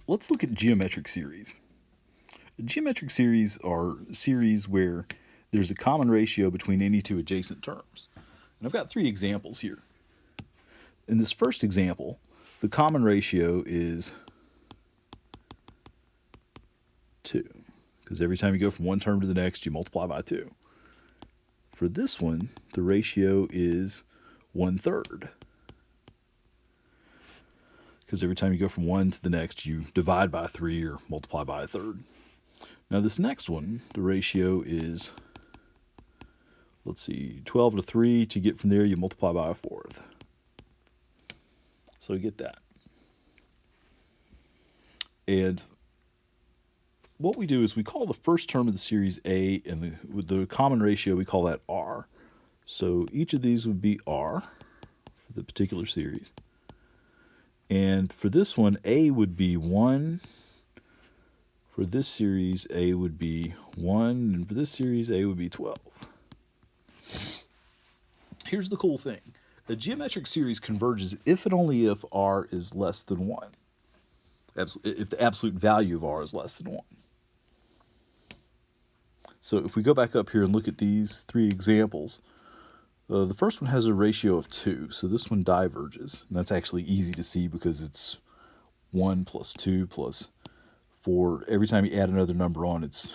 let's look at geometric series. Geometric series are series where there's a common ratio between any two adjacent terms. And I've got three examples here. In this first example, the common ratio is 2, because every time you go from one term to the next, you multiply by 2. For this one, the ratio is 1/3, because every time you go from one to the next, you divide by 3 or multiply by 1/3. Now this next one, the ratio is, 12 to 3. To get from there, you multiply by 1/4. So you get that. And what we do is we call the first term of the series A, and with the common ratio, we call that R. So each of these would be R for the particular series. And for this one, A would be 1. For this series, A would be 1. And for this series, A would be 12. Here's the cool thing. A geometric series converges if and only if R is less than 1. If the absolute value of R is less than 1. So if we go back up here and look at these three examples, the first one has a ratio of 2, so this one diverges. And that's actually easy to see because it's 1 plus 2 plus 4. Every time you add another number on, it's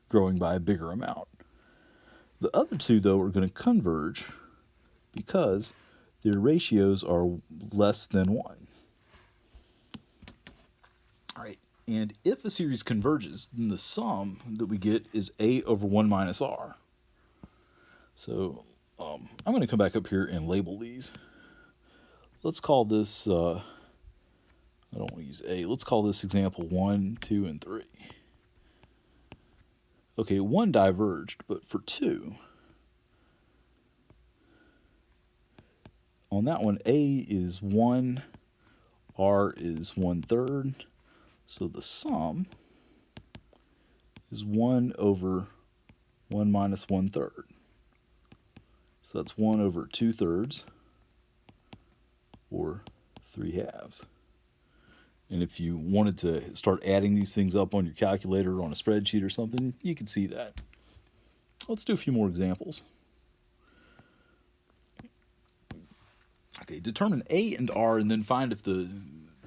growing by a bigger amount. The other two, though, are going to converge because their ratios are less than 1. All right, and if a series converges, then the sum that we get is A over 1 minus R. So I'm going to come back up here and label these. Let's call this, I don't want to use A. Let's call this example 1, 2, and 3. Okay, 1 diverged, but for 2, on that one, A is 1, R is 1/3, so the sum is 1 over 1 minus 1/3. So that's 1 over 2/3, or 3/2. And if you wanted to start adding these things up on your calculator or on a spreadsheet or something, you can see that. Let's do a few more examples. Okay, determine A and R and then find if the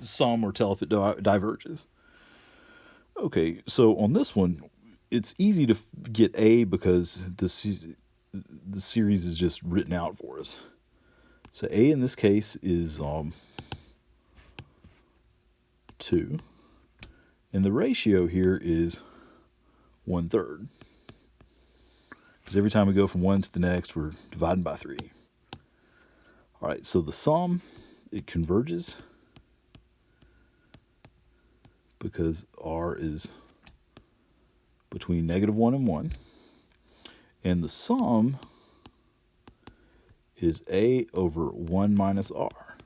sum, or tell if it diverges. Okay, so on this one, it's easy to get A because the series is just written out for us. So A in this case is 2. And the ratio here is 1/3. Because every time we go from one to the next, we're dividing by 3. All right, so the sum, it converges because R is between -1 and 1. And the sum is A over 1 minus R.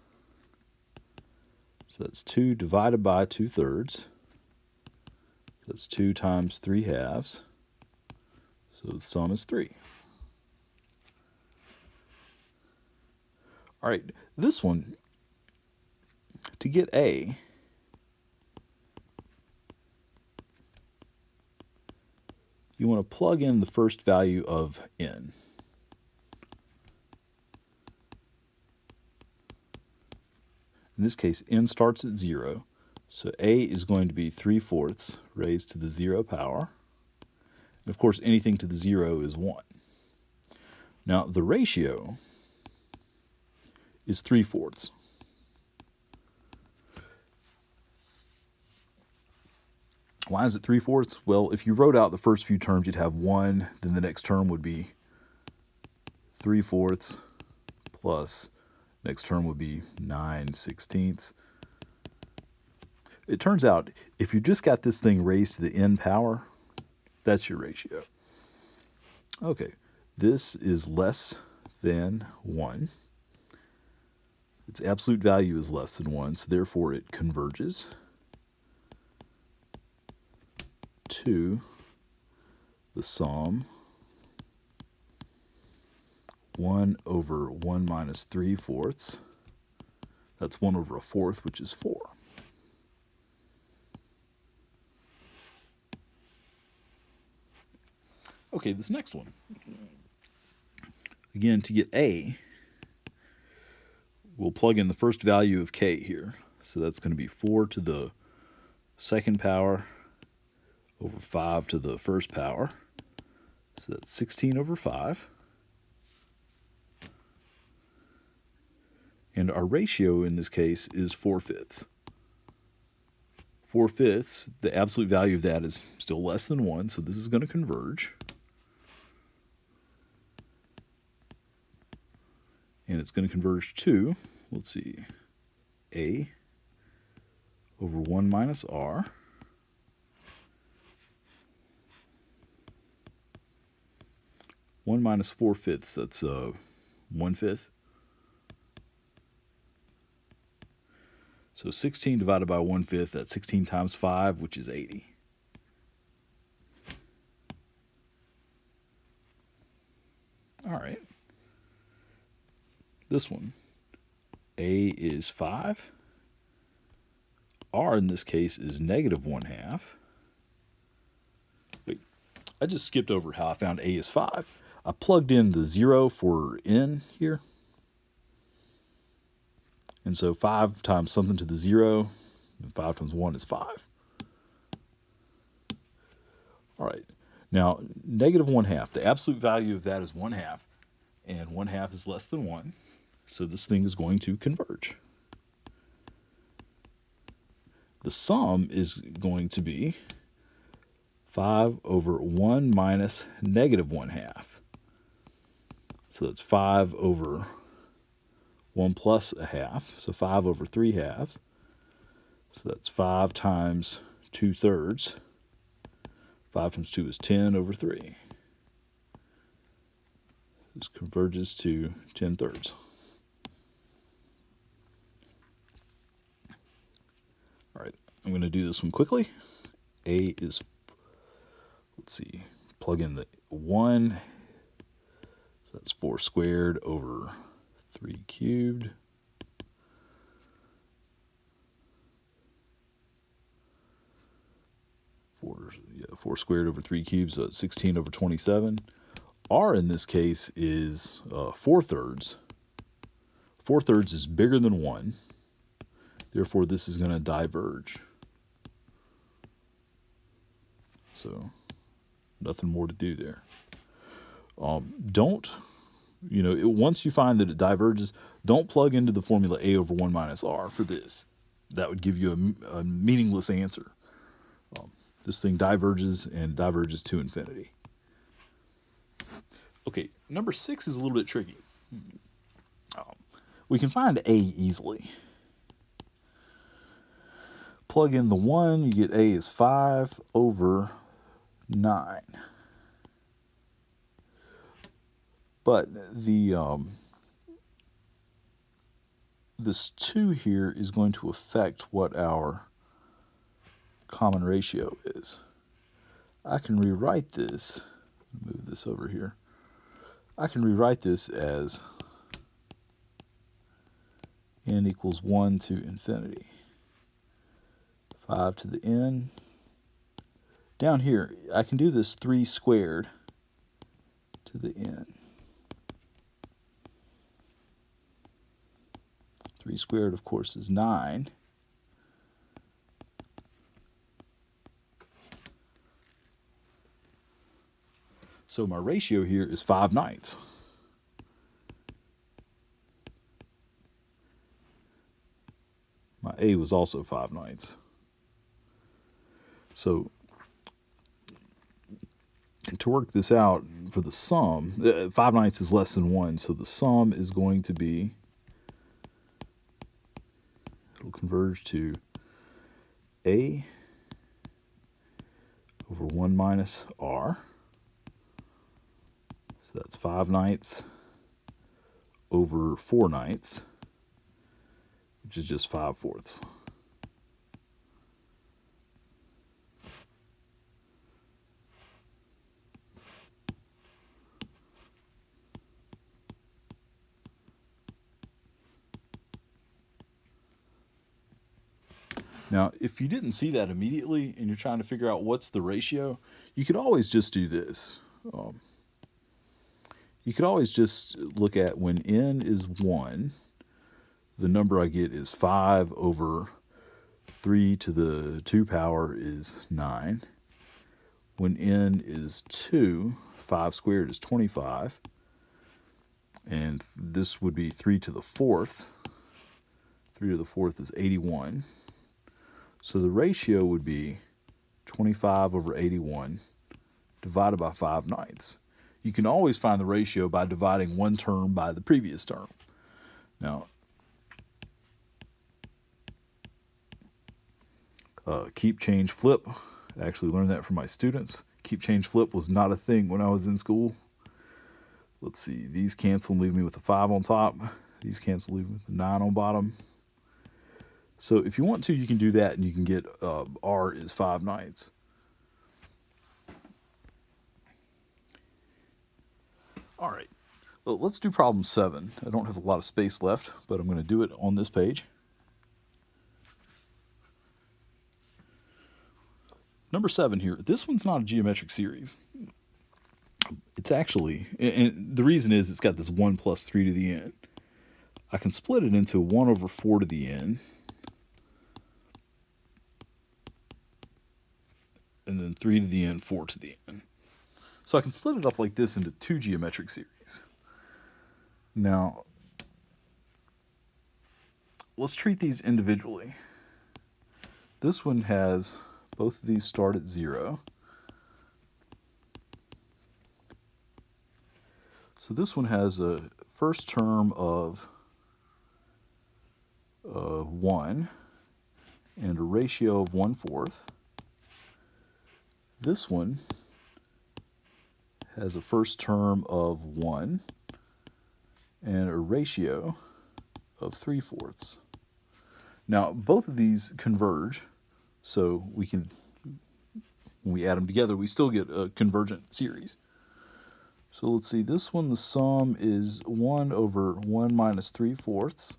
So that's 2 divided by 2/3. That's 2 times 3/2. So the sum is 3. All right, this one, to get A, you want to plug in the first value of n. In this case, n starts at 0, so A is going to be 3/4 raised to the 0 power. And of course, anything to the 0 is 1. Now, the ratio is 3/4. Why is it 3/4? Well, if you wrote out the first few terms, you'd have 1, then the next term would be 3/4 plus, next term would be 9/16. It turns out, if you just got this thing raised to the n power, that's your ratio. Okay, this is less than 1. Its absolute value is less than 1, so therefore it converges to the sum 1 over 1 minus 3/4. That's 1 over 1/4, which is 4. Okay, this next one. Again, to get A, we'll plug in the first value of K here. So that's going to be 4 to the second power over 5 to the first power. So that's 16 over 5. And our ratio in this case is 4/5. 4/5, the absolute value of that is still less than 1, so this is going to converge. And it's going to converge to, let's see, A over 1 minus R. One minus 4/5, that's 1/5. So 16 divided by 1/5, that's 16 times 5, which is 80. All right. This one, A is 5. R in this case is negative 1/2. Wait, I just skipped over how I found A is 5. I plugged in the 0 for N here. And so 5 times something to the 0, and 5 times 1 is 5. All right. Now, negative 1/2, the absolute value of that is 1/2, and 1/2 is less than 1. So this thing is going to converge. The sum is going to be 5 over 1 minus negative 1/2. So that's 5 over 1 plus a half, so 5 over 3/2. So that's 5 times 2/3. 5 times 2 is 10 over 3. This converges to 10/3. All right, I'm going to do this one quickly. A is, let's see, plug in the 1. So that's 4 squared over 3 cubed. Four squared over 3 cubed, so that's 16 over 27. R in this case is 4/3. 4/3 is bigger than 1. Therefore, this is going to diverge. So, nothing more to do there. Don't, once you find that it diverges, don't plug into the formula A over 1 minus R for this. That would give you a meaningless answer. This thing diverges and diverges to infinity. Okay, number 6 is a little bit tricky. We can find A easily. Plug in the 1, you get A is 5 over 9. But this 2 here is going to affect what our common ratio is. I can rewrite this, move this over here. I can rewrite this as n equals 1 to infinity. 5 to the n. Down here, I can do this 3 squared to the n. 3 squared, of course, is 9. So my ratio here is 5/9. My A was also 5/9. So to work this out for the sum, 5/9 is less than 1, so the sum is going to be, it'll converge to A over 1 minus R. So that's 5/9 over 4/9, which is just 5/4. Now, if you didn't see that immediately and you're trying to figure out what's the ratio, you could always just do this. You could always just look at when n is 1, the number I get is 5 over 3 to the 2 power is 9. When n is 2, 5 squared is 25. And this would be 3 to the 4th. 3 to the 4th is 81. So the ratio would be 25 over 81 divided by 5/9. You can always find the ratio by dividing one term by the previous term. Now, keep, change, flip. I actually learned that from my students. Keep, change, flip was not a thing when I was in school. Let's see, these cancel and leave me with a 5 on top. These cancel, leave me with a 9 on bottom. So if you want to, you can do that, and you can get R is 5/9. All right, well, let's do problem 7. I don't have a lot of space left, but I'm going to do it on this page. Number 7 here. This one's not a geometric series. It's actually, and the reason is it's got this 1 plus 3 to the n. I can split it into 1 over 4 to the n, and then 3 to the n, 4 to the n. So I can split it up like this into 2 geometric series. Now, let's treat these individually. This one has, both of these start at 0. So this one has a first term of 1 and a ratio of 1/4. This one has a first term of 1 and a ratio of 3/4. Now, both of these converge, so we can, when we add them together, we still get a convergent series. So let's see, this one, the sum is 1 over 1 minus 3/4.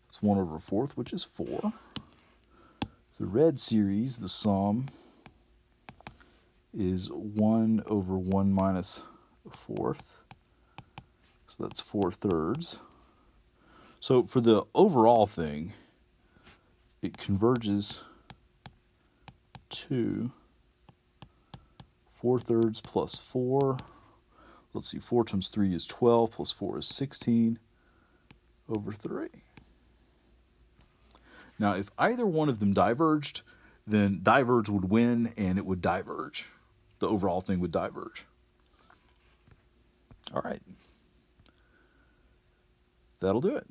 It's 1 over 1/4, which is 4. The red series, the sum is 1 over 1 minus 1/4. So that's 4/3. So for the overall thing, it converges to 4/3 plus 4. Let's see, 4 times 3 is 12, plus 4 is 16 over 3. Now, if either one of them diverged, then diverge would win, and it would diverge. The overall thing would diverge. All right. That'll do it.